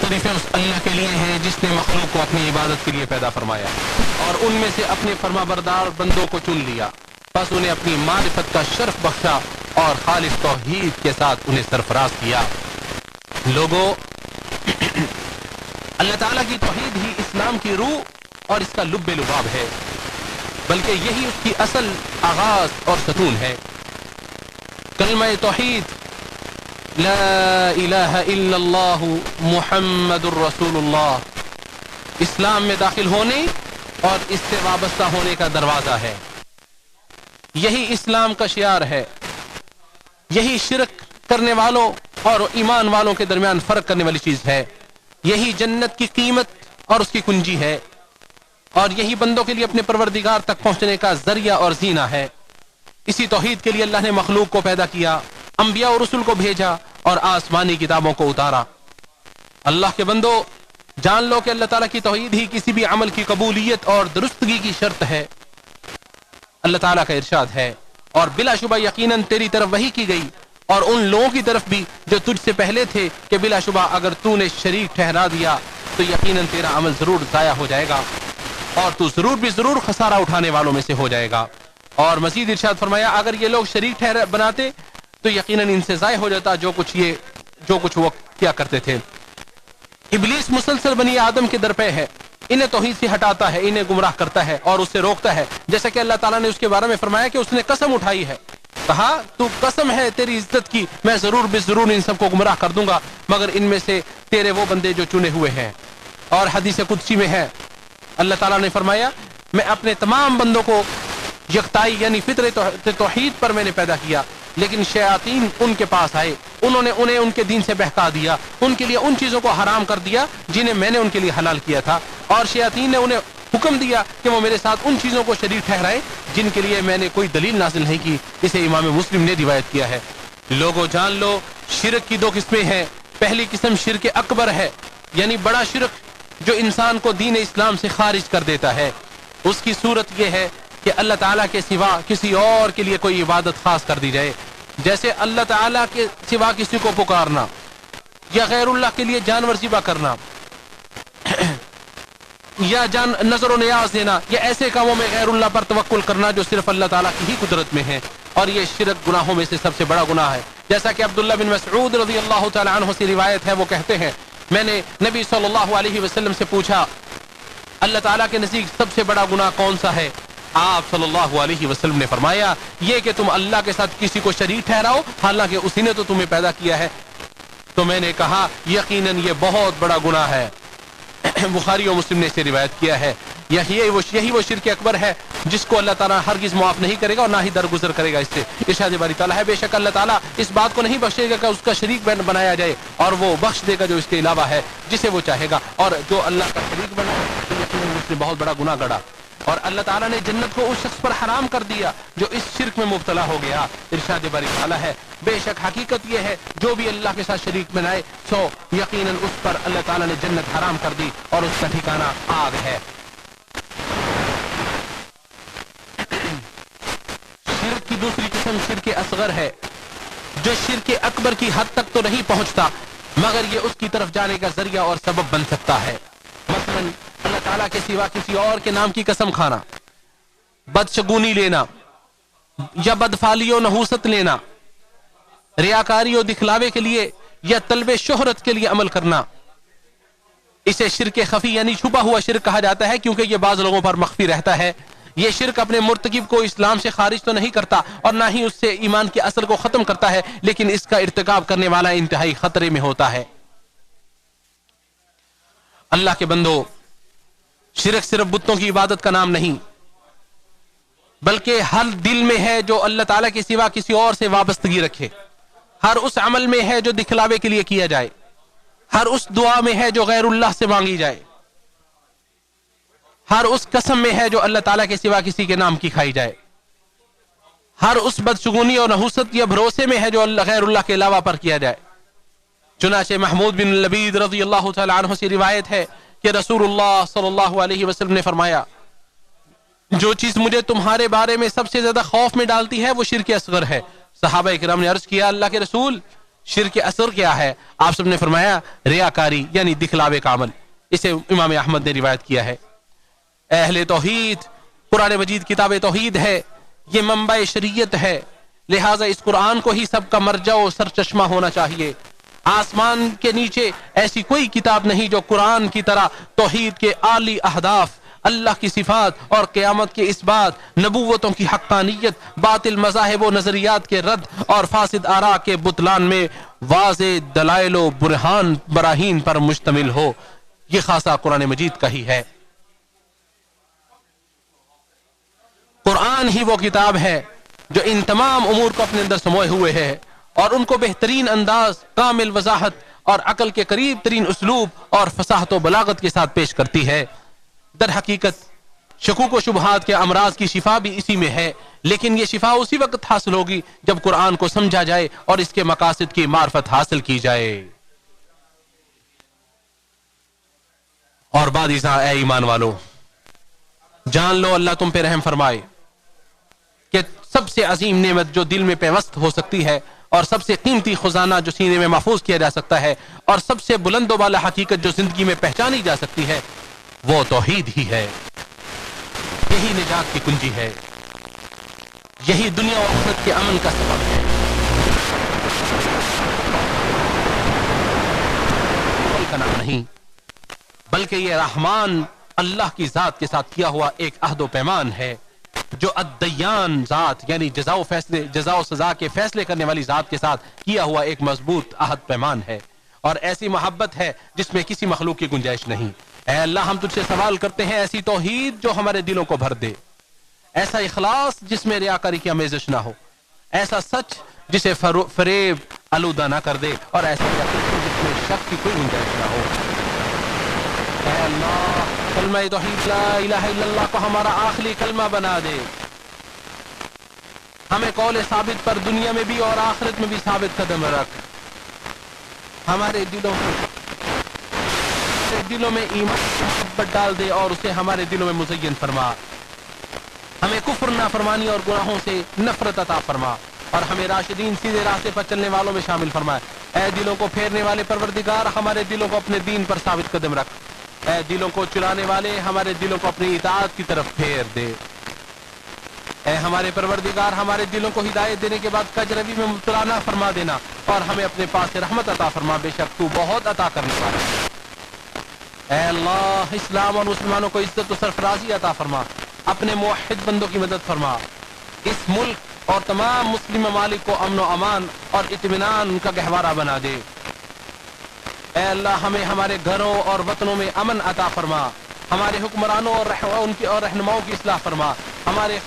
शरीफें उस अल्लाह के लिए हैं जिसने मखलूक को अपनी इबादत के लिए पैदा फरमाया और उनमें से अपने फरमाबरदार बंदों को चुन लिया, बस उन्हें अपनी मारिफत का शर्फ बख्शा और खालिस तौहीद के साथ उन्हें सरफराज किया। लोगों, अल्लाह ताला की तौहीद ही इस्लाम की रूह और इसका लुब्बे लुबाब है, बल्कि यही उसकी असल आगाज और सतून है। कलमा तौहीद ला इलाहा इल्लल्लाह मुहम्मदुर रसूलुल्लाह इस्लाम में दाखिल होने और इससे वाबस्ता होने का दरवाजा है। यही इस्लाम का शियार है। यही शिरक करने वालों और ईमान वालों के दरमियान फर्क करने वाली चीज है। यही जन्नत की कीमत और उसकी कुंजी है और यही बंदों के लिए अपने परवरदिगार तक पहुंचने का जरिया और जीना है। इसी तौहीद के लिए अल्लाह ने मखलूक को पैदा किया, अंबिया और रसूल को भेजा और आसमानी किताबों को उतारा। अल्लाह के बंदो, जान लो कि अल्लाह ताला की तौहीद ही किसी भी अमल की कबूलियत और दुरुस्तगी की शर्त है। अल्लाह ताला का इरशाद है, और बिलाशुबा यकीनन तेरी तरफ वही की गई और उन लोगों की तरफ भी जो तुझसे पहले थे कि बिलाशुबा अगर तूने शरीक ठहरा दिया तो यकीनन तेरा अमल जरूर जाया हो जाएगा और तू जरूर भी जरूर खसारा उठाने वालों में से हो जाएगा। और मजीद इरशाद फरमाया, अगर ये लोग शरीक ठहरा बनाते तो यकीनन इनसे जाया हो जाता जो कुछ वो किया करते थे। इब्लीस मुसलसल बनी आदम के दर पे है, इन्हें तौहीद से हटाता है, इन्हें गुमराह करता है और उससे रोकता है। जैसा कि अल्लाह ताला ने उसके बारे में फरमाया कि उसने कसम उठाई है, कहा तू कसम है तेरी इज्जत की, मैं जरूर भी जरूर इन सबको गुमराह कर दूंगा मगर इनमें से तेरे वो बंदे जो चुने हुए हैं। और हदीस कुदसी में है, अल्लाह ताला ने फरमाया, मैं अपने तमाम बंदों को यकताई यानी फितरे तौहीद पर मैंने पैदा किया, लेकिन शयातीन उनके पास आए, उन्होंने उन्हें उनके दीन से बहका दिया, उनके लिए उन चीजों को हराम कर दिया जिन्हें मैंने उनके लिए हलाल किया था, और शयातीन ने उन्हें हुक्म दिया कि वो मेरे साथ उन चीजों को शरीक ठहराए जिनके लिए मैंने कोई दलील नाजिल नहीं की। इसे इमाम मुस्लिम ने रिवायत किया है। लोगों, जान लो शिरक की दो किस्में हैं। पहली किस्म शिरक अकबर है, यानी बड़ा शिरक जो इंसान को दीन इस्लाम से खारिज कर देता है। उसकी सूरत यह है कि अल्लाह ताला के सिवा किसी और के लिए कोई इबादत खास कर दी जाए, जैसे अल्लाह ताला के सिवा किसी को पुकारना या गैरुल्लाह के लिए जानवर ज़िबा करना या नजर और नियाज देना या ऐसे कामों में गैरुल्लाह पर तवक्कुल करना जो सिर्फ अल्लाह ताला की ही कुदरत में है। और ये शिरक गुनाहों में से सबसे बड़ा गुनाह है। जैसा कि अब्दुल्लाह बिन मसऊद रज़ियल्लाहु तआला अन्हु से रिवायत है, वो कहते हैं, मैंने नबी सल्लल्लाहु अलैहि वसल्लम से पूछा, अल्लाह ताला के नज़दीक सबसे बड़ा गुनाह कौन सा है? आप सल्लल्लाहु अलैहि वसल्लम ने फरमाया, ये कि तुम अल्लाह के साथ किसी को शरीक ठहराओ हालांकि उसी ने तो तुम्हें पैदा किया है। तो मैंने कहा, यकीनन ये बहुत बड़ा गुनाह है। बुखारी और मुस्लिम ने इसे रिवायत किया है। यही वो शिरक अकबर है जिसको अल्लाह ताला हरगिज माफ नहीं करेगा और ना ही दरगुजर करेगा इससे। इरशाद बारी ताला है, बेशक अल्लाह ताला इस बात को नहीं बख्शेगा कि उसका शरीक बनाया जाए, और वो बख्श देगा जो इसके अलावा है जिसे वो चाहेगा, और जो अल्लाह का शरीक बनाए तो यकीनन उसने बहुत बड़ा गुनाह गढ़ा। और अल्लाह ताला ने जन्नत को उस शख्स पर हराम कर दिया जो इस शिरक में मुब्तला हो गया। इरशाद बारी ताला है, बेशक हकीकत यह है जो भी अल्लाह के साथ शरीक बनाए सो यकीनन उस पर अल्लाह ताला ने जन्नत हराम कर दी और उसका ठिकाना आग है। शिरक की दूसरी किस्म शिरक असगर है, जो शिरक अकबर की हद तक तो नहीं पहुंचता मगर ये उसकी तरफ जाने का जरिया और सबब बन सकता है। मसलन अल्लाह ताला के सिवा किसी और के नाम की कसम खाना, बदशगुनी लेना या बदफाली और नहूसत लेना, रियाकारी और दिखलावे के लिए या तलबे शोहरत के लिए अमल करना, इसे शिरक खफी यानी छुपा हुआ शिरक कहा जाता है, क्योंकि यह बाज लोगों पर मख्फी रहता है। यह शिरक अपने मुर्तकिब को इस्लाम से खारिज तो नहीं करता और ना ही उससे ईमान के असर को खत्म करता है, लेकिन इसका इर्तिकाब करने वाला इंतहाई खतरे में होता है। अल्लाह के बंदो, शिरक सिर्फ बुतों की इबादत का नाम नहीं, बल्कि हर दिल में है जो अल्लाह ताला के सिवा किसी और से वाबस्तगी रखे, हर उस अमल में है जो दिखलावे के लिए किया जाए, हर उस दुआ में है जो गैरुल्लाह से मांगी जाए, हर उस कसम में है जो अल्लाह ताला के सिवा किसी के नाम की खाई जाए, हर उस बदशगुनी और नहुसत या भरोसे में है जो गैरुल्लाह के अलावा पर किया जाए। चुनाचे महमूद बिन लबीद रज़ियल्लाहु तआला अन्हु से रिवायत है कि रसूलुल्लाह सल्लल्लाहु अलैहि वसल्लम ने फरमाया, जो चीज मुझे तुम्हारे बारे में सबसे ज्यादा खौफ में डालती है वो शिरक असगर है। सहाबा इकराम ने अर्ज किया, अल्लाह के रसूल, शिर्क असर क्या है? आप सबने फरमाया रियाकारी यानी दिखलावे का अमल। इसे इमाम अहमद ने रिवायत किया है। अहले तौहीद, कुरान मजीद किताब तौहीद है, ये मंबा शरीयत है, लिहाजा इस कुरान को ही सबका मरजा और सरचश्मा होना चाहिए। आसमान के नीचे ऐसी कोई किताब नहीं जो कुरान की तरह तौहीद के आली अहदाफ, अल्लाह की सिफात और क़यामत के इस बात, नबूवतों की हक्कानियत, बातिल मज़ाहिब व नज़रियात के रद्द और फासिद आरा के बुतलान में वाज़े दलाइल व बुरहान बराहीन पर मुश्तमिल हो। ये खासा कुरान मजीद का ही है। कुरान ही वो किताब है जो इन तमाम उमूर को अपने अंदर समोए हुए है और उनको बेहतरीन अंदाज, कामिल वजाहत और अकल के करीब तरीन उसलूब और फसाहत व बलागत के साथ पेश करती है। दर हकीकत शकूक व शुबहात के अमराज की शिफा भी इसी में है, लेकिन ये शिफा उसी वक्त हासिल होगी जब कुरान को समझा जाए और इसके मकासद की मार्फत हासिल की जाए। और बाद ए ईमान वालो, जान लो अल्लाह तुम पे रहम फरमाए कि सबसे अजीम नेमत जो दिल में पेवस्त हो सकती है और सबसे कीमती खजाना जो सीने में महफूज किया जा सकता है और सबसे बुलंद वाला हकीकत जो जिंदगी में पहचानी जा सकती है, वो तौहीद ही है। यही निजात की कुंजी है, यही दुनिया और आखिरत के अमन का सबब है। का नाम नहीं, बल्कि ये रहमान अल्लाह की जात के साथ किया हुआ एक अहद व पैमान है, जो अद्दयान जात यानी जज़ा सजा के फैसले करने वाली जात के साथ किया हुआ एक मजबूत अहद पैमान है। और ऐसी मोहब्बत है जिसमें किसी मखलूक की गुंजाइश नहीं। ऐ अल्लाह, हम तुझसे सवाल करते हैं ऐसी तौहीद जो हमारे दिलों को भर दे, ऐसा इखलास जिसमें रियाकारी की आमेज़श ना हो, ऐसा सच जिसे फरेब आलूदा ना कर दे, और ऐसा यकीन जिसमें शक की कोई गुंजाइश ना हो। ऐ अल्लाह, कलमा तौहीद ला इलाहा इल्लल्लाह को हमारा आखिरी कलमा बना दे। हमें कौल साबित पर दुनिया में भी और आखिरत में भी साबित कदम रख। हमारे दिलों में ईमान मोहब्बत डाल दे और उसे हमारे दिलों में मुज़य्यन फरमा। हमें कुफ्र, नाफरमानी और गुनाहों से नफरत अता फरमा और हमें राशिदीन सीधे रास्ते पर चलने वालों में शामिल फरमाए। ऐ दिलों को फेरने वाले परवरदिगार, हमारे दिलों को अपने दीन पर साबित कदम रख। ऐ दिलों को चुराने वाले, हमारे दिलों को अपनी इताअत की तरफ फेर दे। ऐ हमारे परवरदिगार, हमारे दिलों को हिदायत देने के बाद कजरवी में मुब्तला ना फरमा देना और हमें अपने पास से रहमत अता फरमा, बेशक तू बहुत अता करने वाला है। ऐ अल्लाह, इस्लाम और मुसलमानों को इज्जत और सरफराजी अता फरमा, अपने मुवहिद बंदों की मदद फरमा। इस मुल्क और तमाम मुस्लिम ममालिक को अमन व अमान और इत्मीनान का गहवारा बना दे। ऐ अल्लाह, हमें हमारे घरों और वतनों में अमन अता फरमा, हमारे हुक्मरानों और उनकी और रहनुमाओं की इस्लाह फरमा, हमारे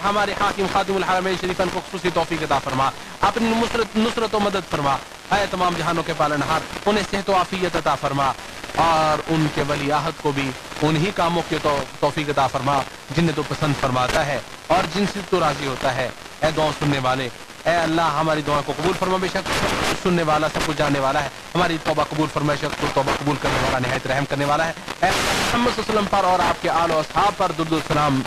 हमारे हाकिम खादिमुल हरमैन शरीफन को खुसूसी तौफीक अता फरमा, अपनी नुसरत व मदद फरमा। ऐ तमाम जहानों के पालनहार, उन्हें सेहत व आफियत अता फरमा और उनके वलीअहद को भी उन्हीं कामों की तौफीक अता फरमा जिन्हें तो पसंद फरमाता है और जिनसे तो राजी होता है। ऐ दुआ सुनने वाले, ऐ अल्लाह, हमारी दुआ को कबूल फरमा, बेशक सुनने वाला सब कुछ जानने वाला है। हमारी तौबा कबूल फरमा, बेशक तो तौबा कबूल करने वाला निहायत रहम करने वाला है। ऐ मोहम्मद सल्लल्लाहु अलैहि वसल्लम पर और आपके आल और असहाब पर दुरूद व सलाम।